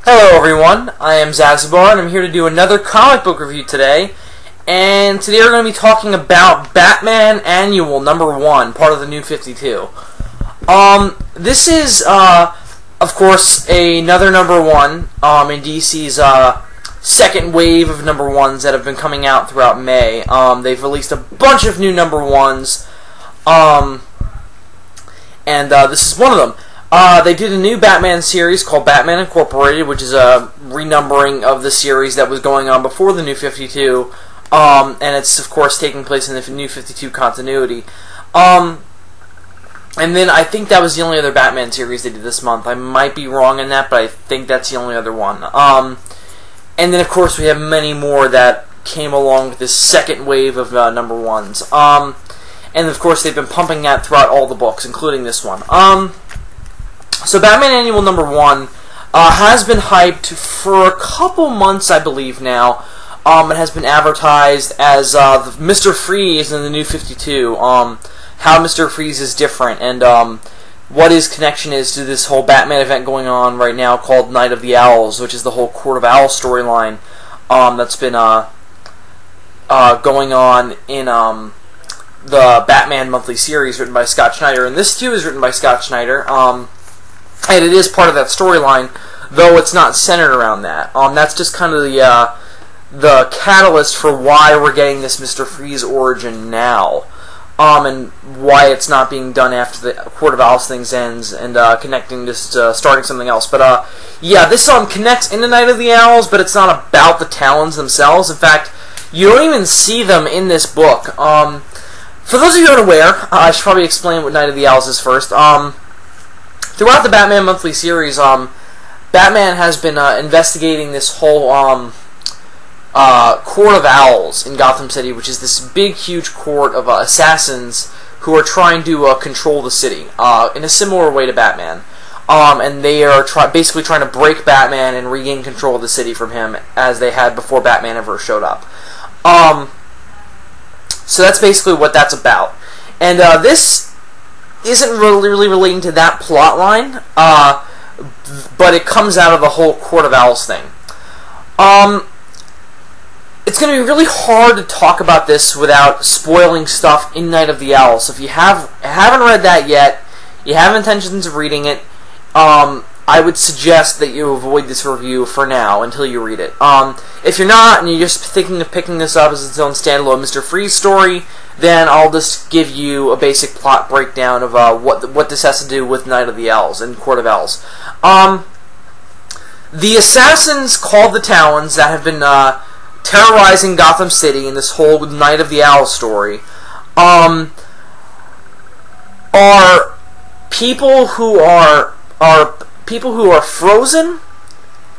Hello everyone, I am Zazubaar and I'm here to do another comic book review today. And today we're going to be talking about Batman Annual #1, part of the New 52. This is, of course, another #1 in DC's second wave of #1s that have been coming out throughout May. They've released a bunch of new #1s, and this is one of them. They did a new Batman series called Batman Incorporated, which is a renumbering of the series that was going on before the New 52, and it's, of course, taking place in the New 52 continuity. And then I think that was the only other Batman series they did this month. I might be wrong in that, but I think that's the only other one. And then, of course, we have many more that came along with this second wave of #1s. And, of course, they've been pumping that throughout all the books, including this one. So Batman Annual #1 has been hyped for a couple months, I believe, now. It has been advertised as Mr. Freeze in the New 52, how Mr. Freeze is different, and what his connection is to this whole Batman event going on right now called Night of the Owls, which is the whole Court of Owls storyline that's been going on in the Batman monthly series written by Scott Snyder. And this, too, is written by Scott Snyder. And it is part of that storyline, though it's not centered around that. That's just kind of the catalyst for why we're getting this Mr. Freeze origin now, and why it's not being done after the Court of Owls things ends and connecting this to starting something else. But yeah, this connects into Night of the Owls, but it's not about the Talons themselves. In fact, you don't even see them in this book. For those of you unaware, I should probably explain what Night of the Owls is first. Throughout the Batman monthly series, Batman has been investigating this whole Court of Owls in Gotham City, which is this big, huge court of assassins who are trying to control the city in a similar way to Batman. And they are basically trying to break Batman and regain control of the city from him, as they had before Batman ever showed up. So that's basically what that's about. And this isn't really relating to that plot line, but it comes out of the whole Court of Owls thing. It's going to be really hard to talk about this without spoiling stuff in Night of the Owls. So if you haven't read that yet, you have intentions of reading it, I would suggest that you avoid this review for now until you read it. If you're not, and you're just thinking of picking this up as its own standalone Mr. Freeze story, then I'll just give you a basic plot breakdown of what this has to do with Night of the Owls and Court of Owls. The assassins called the Talons that have been terrorizing Gotham City in this whole Night of the Owls story are people who are frozen.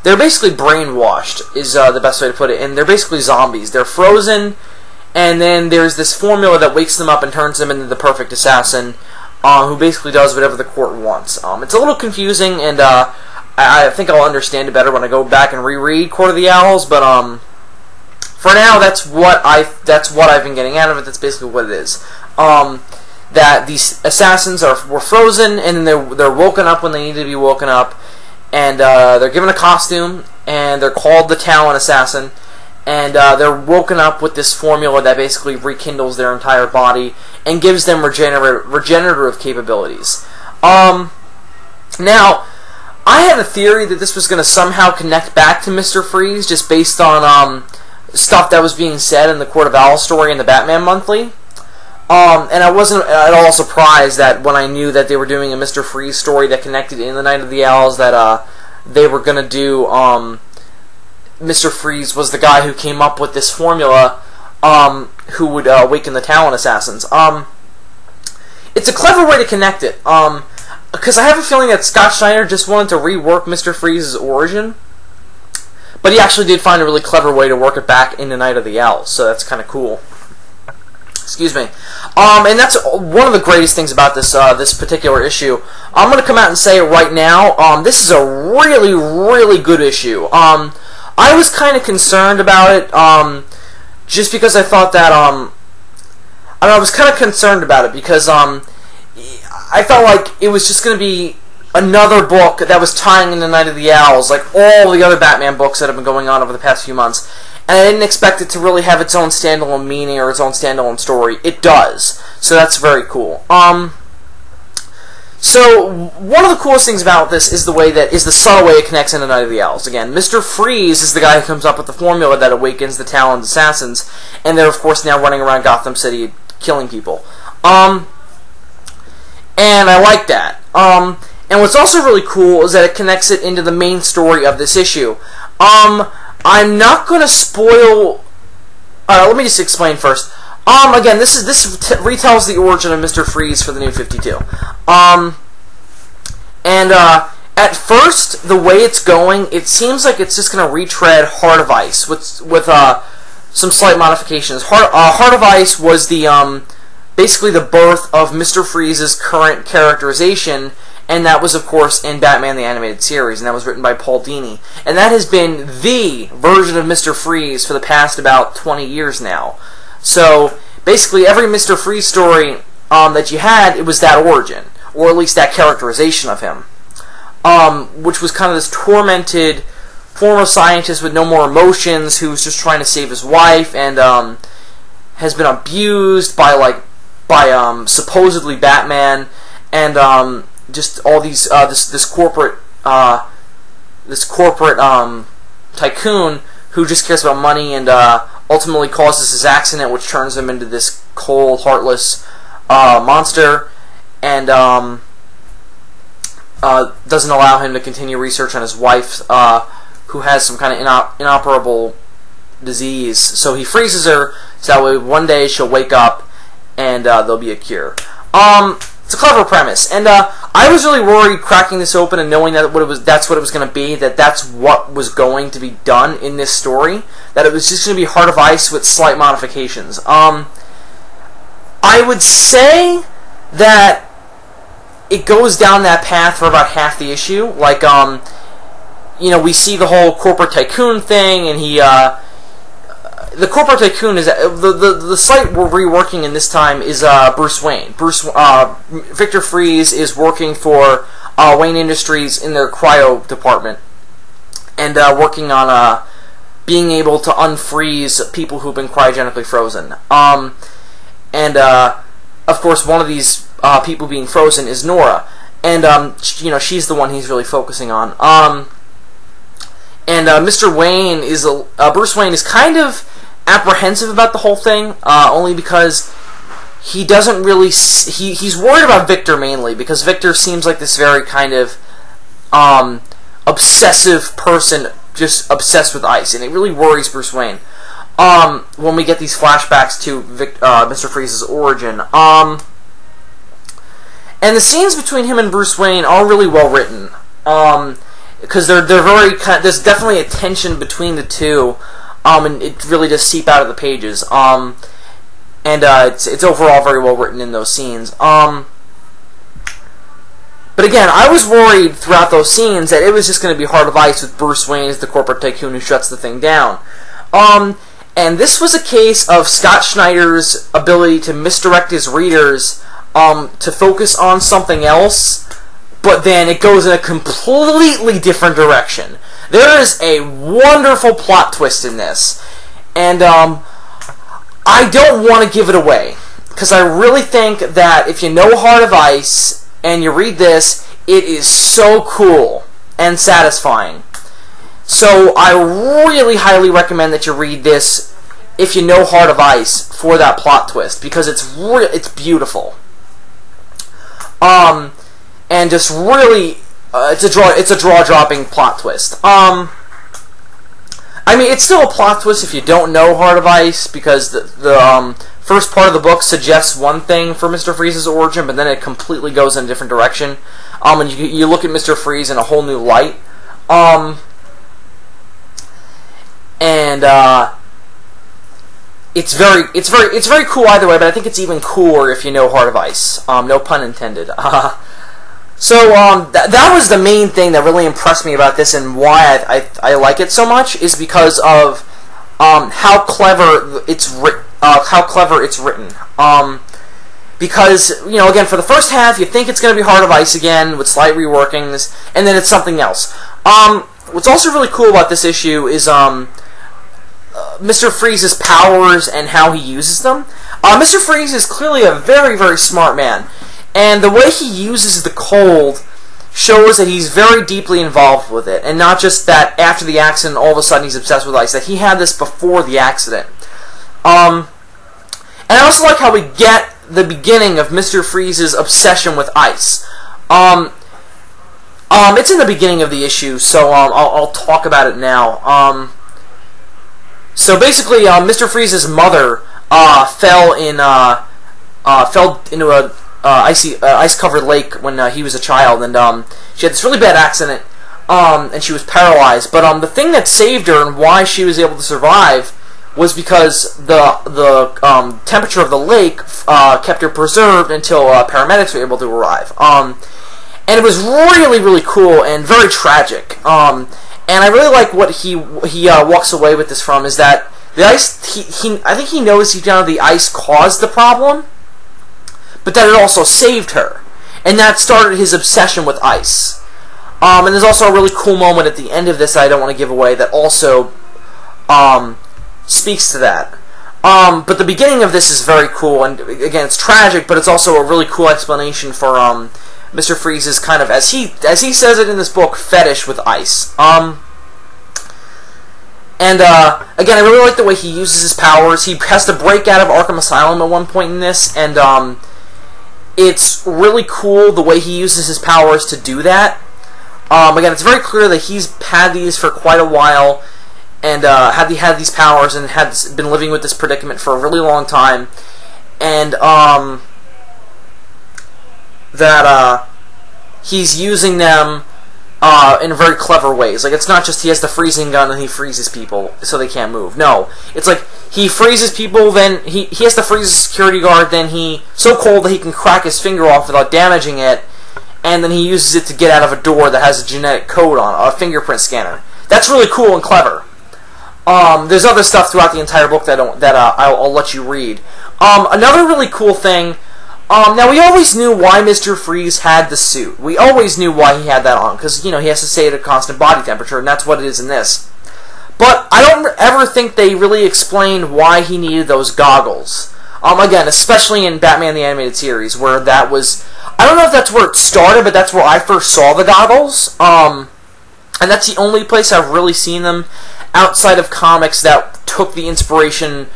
They're basically brainwashed, is the best way to put it, and they're basically zombies. They're frozen, and then there's this formula that wakes them up and turns them into the perfect assassin, who basically does whatever the court wants. It's a little confusing, and I think I'll understand it better when I go back and reread Court of the Owls. But for now, that's what I've been getting out of it. That's basically what it is. That these assassins were frozen, and then they're woken up when they need to be woken up, and they're given a costume, and they're called the Talon Assassin, and they're woken up with this formula that basically rekindles their entire body and gives them regenerative capabilities. Now, I had a theory that this was going to somehow connect back to Mr. Freeze, just based on stuff that was being said in the Court of Owls story in the Batman Monthly. And I wasn't at all surprised that when I knew that they were doing a Mr. Freeze story that connected in the Night of the Owls, that they were going to do Mr. Freeze was the guy who came up with this formula who would awaken the Talon Assassins. It's a clever way to connect it, because I have a feeling that Scott Snyder just wanted to rework Mr. Freeze's origin, but he actually did find a really clever way to work it back in the Night of the Owls, so that's kind of cool. Excuse me. And that's one of the greatest things about this this particular issue. I'm going to come out and say it right now. This is a really, really good issue. I was kind of concerned about it, just because I thought that, I don't know, I was kind of concerned about it because I felt like it was just going to be another book that was tying into Night of the Owls, like all the other Batman books that have been going on over the past few months. And I didn't expect it to really have its own standalone meaning or its own standalone story. It does. So that's very cool. So one of the coolest things about this is the subtle way it connects into Night of the Owls. Again, Mr. Freeze is the guy who comes up with the formula that awakens the Talon's assassins, and they're of course now running around Gotham City killing people. And I like that. And what's also really cool is that it connects it into the main story of this issue. I'm not going to spoil... let me just explain first. Again, this retells the origin of Mr. Freeze for the New 52. At first, the way it's going, it seems like it's just going to retread Heart of Ice with some slight modifications. Heart of Ice was the basically the birth of Mr. Freeze's current characterization, and that was, of course, in Batman the Animated Series, and that was written by Paul Dini. And that has been the version of Mr. Freeze for the past about 20 years now. So, basically, every Mr. Freeze story that you had, it was that origin, or at least that characterization of him, which was kind of this tormented former scientist with no more emotions who's just trying to save his wife and has been abused by supposedly Batman and just all these this corporate tycoon who just cares about money and ultimately causes this accident which turns him into this cold, heartless monster and doesn't allow him to continue research on his wife who has some kind of inoperable disease. So he freezes her so that way one day she'll wake up and there'll be a cure. It's a clever premise, and I was really worried cracking this open and knowing that that's what it was going to be, that's what was going to be done in this story, that it was just going to be Heart of Ice with slight modifications. I would say that it goes down that path for about half the issue. Like, we see the whole corporate tycoon thing, and he, the corporate tycoon is the site we're reworking in this time is Bruce Wayne. Victor Freeze is working for Wayne Industries in their cryo department, and working on being able to unfreeze people who've been cryogenically frozen. Of course, one of these people being frozen is Nora, and she's the one he's really focusing on. Mr. Wayne is Bruce Wayne is kind of apprehensive about the whole thing, only because he doesn't really... He's worried about Victor mainly, because Victor seems like this very kind of obsessive person, just obsessed with ice, and it really worries Bruce Wayne when we get these flashbacks to Mr. Freeze's origin. And the scenes between him and Bruce Wayne are really well written, because they're very there's definitely a tension between the two. And it really does seep out of the pages. It's overall very well written in those scenes. But again, I was worried throughout those scenes that it was just going to be Heart of Ice with Bruce Wayne as the corporate tycoon who shuts the thing down. And this was a case of Scott Snyder's ability to misdirect his readers to focus on something else, but then it goes in a completely different direction. There is a wonderful plot twist in this, and I don't want to give it away, because I really think that if you know Heart of Ice and you read this, it is so cool and satisfying. So I really highly recommend that you read this if you know Heart of Ice for that plot twist, because it's beautiful. And just really... it's a draw-dropping plot twist. I mean, it's still a plot twist if you don't know Heart of Ice, because the first part of the book suggests one thing for Mr. Freeze's origin, but then it completely goes in a different direction. And you look at Mr. Freeze in a whole new light. It's very cool either way, but I think it's even cooler if you know Heart of Ice. No pun intended. So, that was the main thing that really impressed me about this, and why I like it so much, is because of how clever it's written. because, you know, again, for the first half, you think it's going to be Heart of Ice again with slight reworkings, and then it's something else. What's also really cool about this issue is Mr. Freeze's powers and how he uses them. Mr. Freeze is clearly a very, very smart man, and the way he uses the cold shows that he's very deeply involved with it, and not just that after the accident all of a sudden he's obsessed with ice, that he had this before the accident. And I also like how we get the beginning of Mr. Freeze's obsession with ice. It's in the beginning of the issue, so I'll talk about it now. So basically, Mr. Freeze's mother fell into a ice-covered lake when he was a child, and she had this really bad accident, and she was paralyzed. But the thing that saved her and why she was able to survive was because the temperature of the lake kept her preserved until paramedics were able to arrive. And it was really, really cool and very tragic. And I really like what he walks away with this from, is that the ice, I think he knows deep down the ice caused the problem, but that it also saved her. And that started his obsession with ice. And there's also a really cool moment at the end of this I don't want to give away that also speaks to that. But the beginning of this is very cool, and again, it's tragic, but it's also a really cool explanation for Mr. Freeze's kind of, as he says it in this book, fetish with ice. And again, I really like the way he uses his powers. He has to break out of Arkham Asylum at one point in this, and it's really cool the way he uses his powers to do that. Again, it's very clear that he's had these for quite a while, and had these powers and had been living with this predicament for a really long time, and that he's using them in very clever ways. Like, it's not just he has the freezing gun and he freezes people so they can't move. No, it's like he freezes people, then he has to freeze a security guard, then he so cold that he can crack his finger off without damaging it, and then he uses it to get out of a door that has a genetic code on it, a fingerprint scanner. That's really cool and clever. There's other stuff throughout the entire book that I'll let you read. Another really cool thing. Now, we always knew why Mr. Freeze had the suit. We always knew why he had that on, because, you know, he has to stay at a constant body temperature, and that's what it is in this. But I don't ever think they really explained why he needed those goggles. Again, especially in Batman the Animated Series, where that was... I don't know if that's where it started, but that's where I first saw the goggles. And that's the only place I've really seen them outside of comics that took the inspiration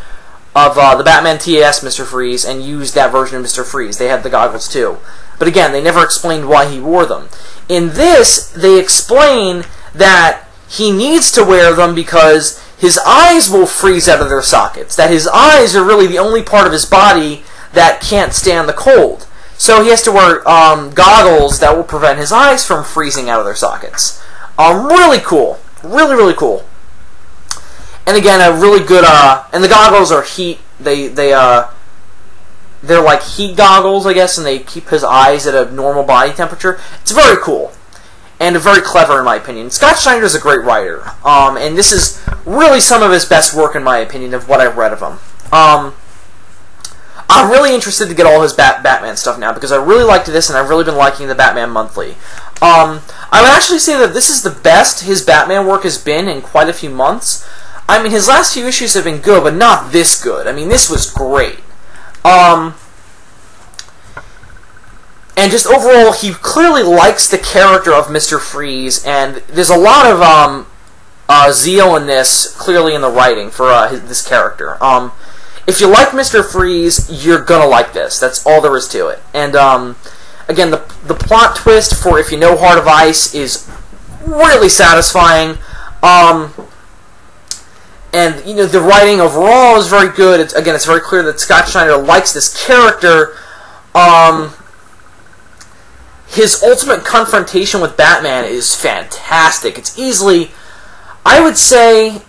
of the Batman TAS Mr. Freeze and used that version of Mr. Freeze. They had the goggles too. But again, they never explained why he wore them. In this, they explain that he needs to wear them because his eyes will freeze out of their sockets. That his eyes are really the only part of his body that can't stand the cold. So he has to wear goggles that will prevent his eyes from freezing out of their sockets. Really cool. Really, really cool. And again, a really good, and the goggles are heat, they're like heat goggles, I guess, and they keep his eyes at a normal body temperature. It's very cool, and very clever in my opinion. Scott Snyder is a great writer, and this is really some of his best work in my opinion of what I've read of him. I'm really interested to get all his Batman stuff now, because I really liked this, and I've really been liking the Batman Monthly. I would actually say that this is the best his Batman work has been in quite a few months. I mean, his last few issues have been good, but not this good. I mean, this was great. And just overall, he clearly likes the character of Mr. Freeze, and there's a lot of zeal in this, clearly in the writing, for this character. If you like Mr. Freeze, you're gonna like this. That's all there is to it. And, again, the plot twist for If You Know Heart of Ice is really satisfying. And, you know, the writing overall is very good. It's very clear that Scott Snyder likes this character. His ultimate confrontation with Batman is fantastic. It's easily, I would say,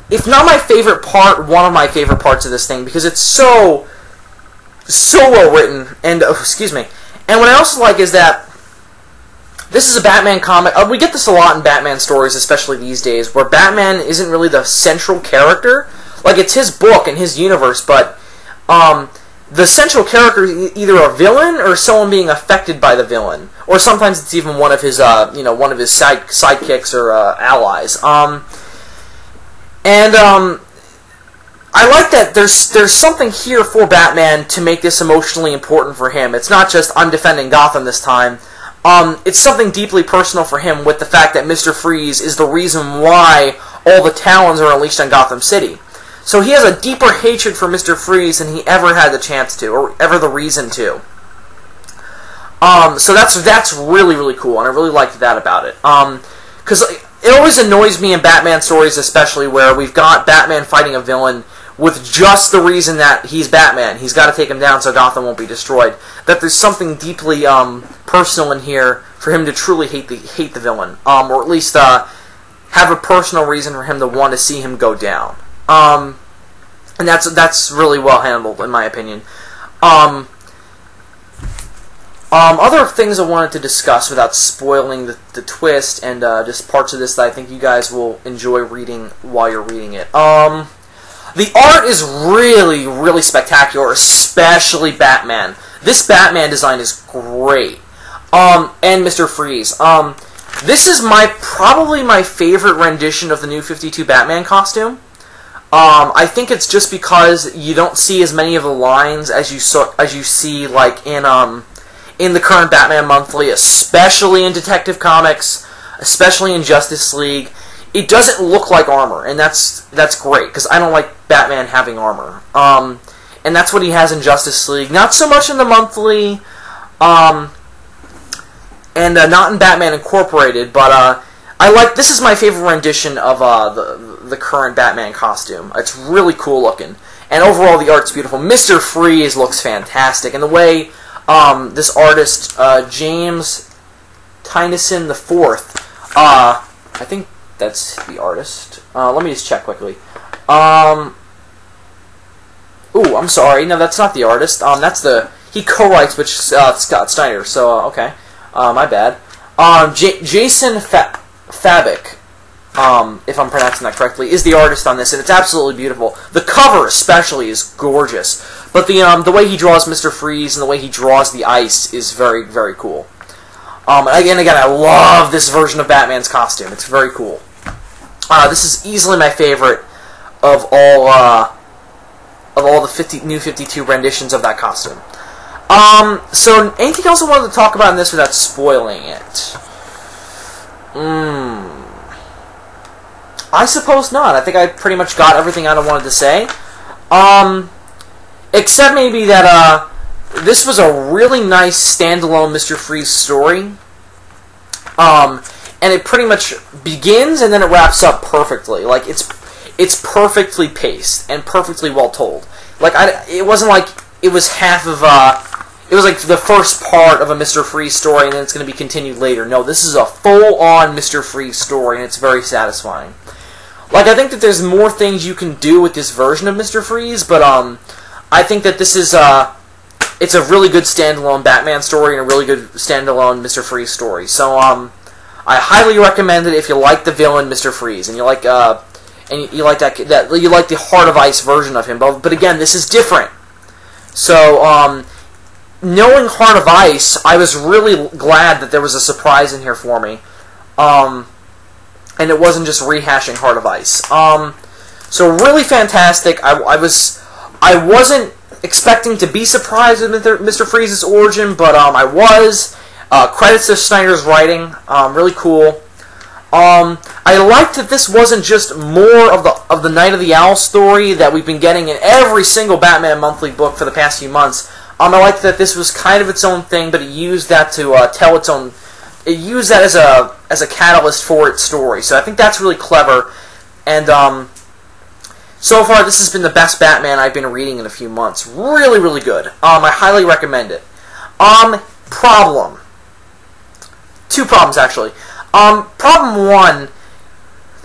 if not my favorite part, one of my favorite parts of this thing, because it's so well written. And, excuse me. And what I also like is that this is a Batman comic. We get this a lot in Batman stories, especially these days, where Batman isn't really the central character. Like, it's his book and his universe, but the central character is either a villain or someone being affected by the villain, or sometimes it's even one of his one of his sidekicks or allies. I like that there's something here for Batman to make this emotionally important for him. It's not just, I'm defending Gotham this time. It's something deeply personal for him with the fact that Mr. Freeze is the reason why all the Talons are unleashed on Gotham City. So he has a deeper hatred for Mr. Freeze than he ever had the chance to, or ever the reason to. So that's really, really cool, and I really liked that about it. Because it always annoys me in Batman stories, especially where we've got Batman fighting a villain with just the reason that he's Batman. He's got to take him down so Gotham won't be destroyed. That there's something deeply personal in here for him to truly hate the villain, or at least have a personal reason for him to want to see him go down. And that's really well handled, in my opinion. Other things I wanted to discuss without spoiling the twist, and just parts of this that I think you guys will enjoy reading while you're reading it. The art is really, really spectacular, especially Batman. This Batman design is great. And Mr. Freeze. This is probably my favorite rendition of the New 52 Batman costume. I think it's just because you don't see as many of the lines as you see like in the current Batman Monthly, especially in Detective Comics, especially in Justice League. It doesn't look like armor, and that's great, because I don't like Batman having armor. And that's what he has in Justice League. Not so much in the Monthly, and not in Batman Incorporated, but this is my favorite rendition of the current Batman costume. It's really cool looking, and overall the art's beautiful. Mr. Freeze looks fantastic, and the way this artist, James Tyneson IV, I think that's the artist. Let me just check quickly. Ooh, I'm sorry. No, that's not the artist. He co-writes with Scott Snyder. So okay, my bad. Jason Fabik, if I'm pronouncing that correctly, is the artist on this, and it's absolutely beautiful. The cover especially is gorgeous, but the way he draws Mr. Freeze and the way he draws the ice is very, very cool. And again, I love this version of Batman's costume. It's very cool. This is easily my favorite of all the New 52 renditions of that costume. So anything else I wanted to talk about in this without spoiling it? I suppose not. I think I pretty much got everything I wanted to say. Except maybe that this was a really nice standalone Mr. Freeze story. And it pretty much begins and then it wraps up perfectly. Like it's perfectly paced and perfectly well told. Like it wasn't like it was half of it was like the first part of a Mr. Freeze story and then it's going to be continued later. No, this is a full-on Mr. Freeze story and it's very satisfying. Like, I think that there's more things you can do with this version of Mr. Freeze, but I think that this is it's a really good standalone Batman story and a really good standalone Mr. Freeze story. So I highly recommend it if you like the villain Mr. Freeze and you like you like the Heart of Ice version of him. But again, this is different. So knowing Heart of Ice, I was really glad that there was a surprise in here for me. And it wasn't just rehashing Heart of Ice. So really fantastic. I wasn't expecting to be surprised with Mr. Freeze's origin, but I was. Credits to Snyder's writing. Really cool. I liked that this wasn't just more of the Night of the Owl story that we've been getting in every single Batman Monthly book for the past few months. I liked that this was kind of its own thing, but it used that to tell its own. It used that as a catalyst for its story. So I think that's really clever. And so far, this has been the best Batman I've been reading in a few months. Really, really good. I highly recommend it. Problem. Two problems, actually. Problem one.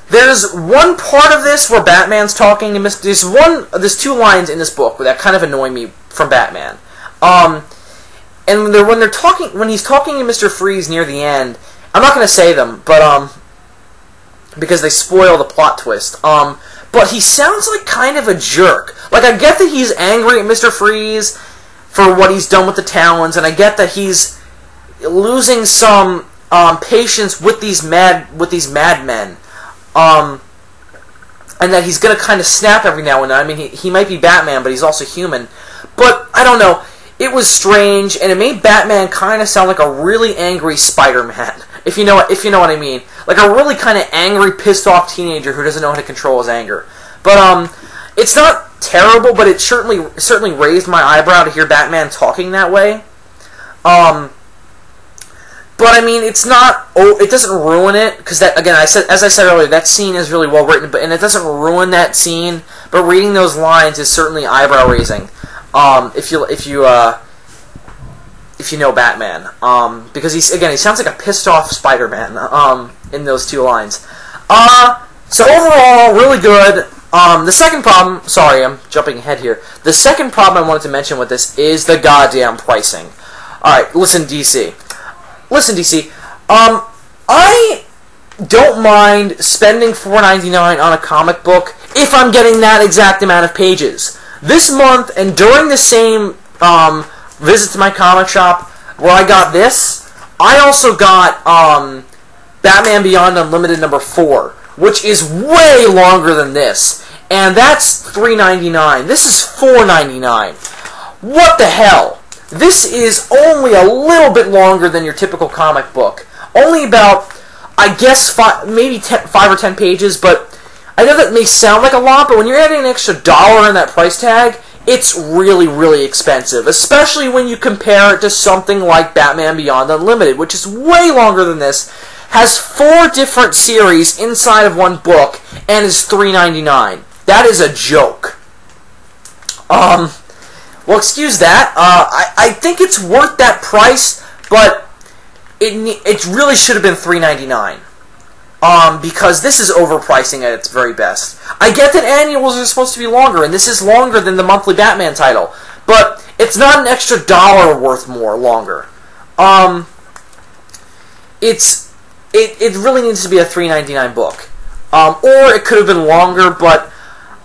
There's one part of this where Batman's talking to there's two lines in this book that kind of annoy me from Batman. And when he's talking to Mr. Freeze near the end, I'm not going to say them, but because they spoil the plot twist. But he sounds like kind of a jerk. Like, I get that he's angry at Mr. Freeze, for what he's done with the Talons, and I get that he's losing some patience with these madmen, and that he's going to kind of snap every now and then. I mean, he might be Batman, but he's also human. But I don't know. It was strange, and it made Batman kind of sound like a really angry Spider-Man, if you know what I mean. Like a really kind of angry, pissed-off teenager who doesn't know how to control his anger. But it's not terrible, but it certainly raised my eyebrow to hear Batman talking that way. But I mean, it's not. It doesn't ruin it, because that, again, as I said earlier, that scene is really well written, and it doesn't ruin that scene. But reading those lines is certainly eyebrow raising. If you know Batman, because he sounds like a pissed off Spider-Man in those two lines. So overall, really good. The second problem, sorry, I'm jumping ahead here. The second problem I wanted to mention with this is the goddamn pricing. Alright, listen, DC. I don't mind spending $4.99 on a comic book if I'm getting that exact amount of pages. This month, and during the same visit to my comic shop where I got this, I also got Batman Beyond Unlimited number 4, which is way longer than this. And that's $3.99. This is $4.99. What the hell? This is only a little bit longer than your typical comic book. Only about, I guess, maybe 5 or 10 pages, but I know that may sound like a lot, but when you're adding an extra $1 in that price tag, it's really, really expensive, especially when you compare it to something like Batman Beyond Unlimited, which is way longer than this, has 4 different series inside of one book, and is $3.99. That is a joke. Well, excuse that. I think it's worth that price, but it really should have been $3.99. Because this is overpricing at its very best. I get that annuals are supposed to be longer, and this is longer than the monthly Batman title, but it's not an extra $1 worth more longer. It really needs to be a $3.99 book. Or it could have been longer, but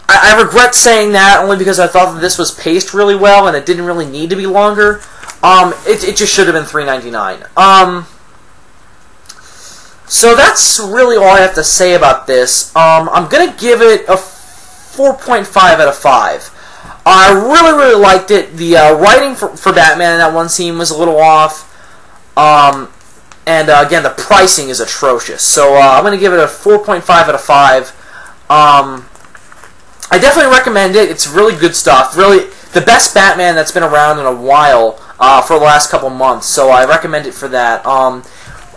I regret saying that only because I thought that this was paced really well and it didn't really need to be longer. It just should have been $3.99. So that's really all I have to say about this. I'm going to give it a 4.5 out of 5. I really, really liked it. The writing for Batman in that one scene was a little off. And again, the pricing is atrocious. So I'm going to give it a 4.5 out of 5. I definitely recommend it. It's really good stuff. Really, the best Batman that's been around in a while for the last couple months. So I recommend it for that.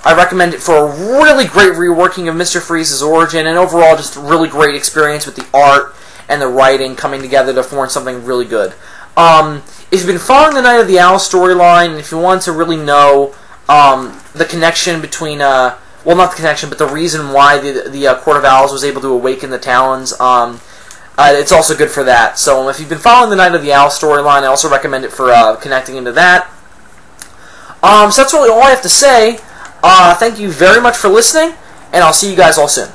I recommend it for a really great reworking of Mr. Freeze's origin, and overall just a really great experience with the art and the writing coming together to form something really good. If you've been following the Night of the Owl storyline, and if you want to really know the connection between, well, not the connection, but the reason why the Court of Owls was able to awaken the Talons, it's also good for that. So if you've been following the Night of the Owl storyline, I also recommend it for connecting into that. So that's really all I have to say. Thank you very much for listening, and I'll see you guys all soon.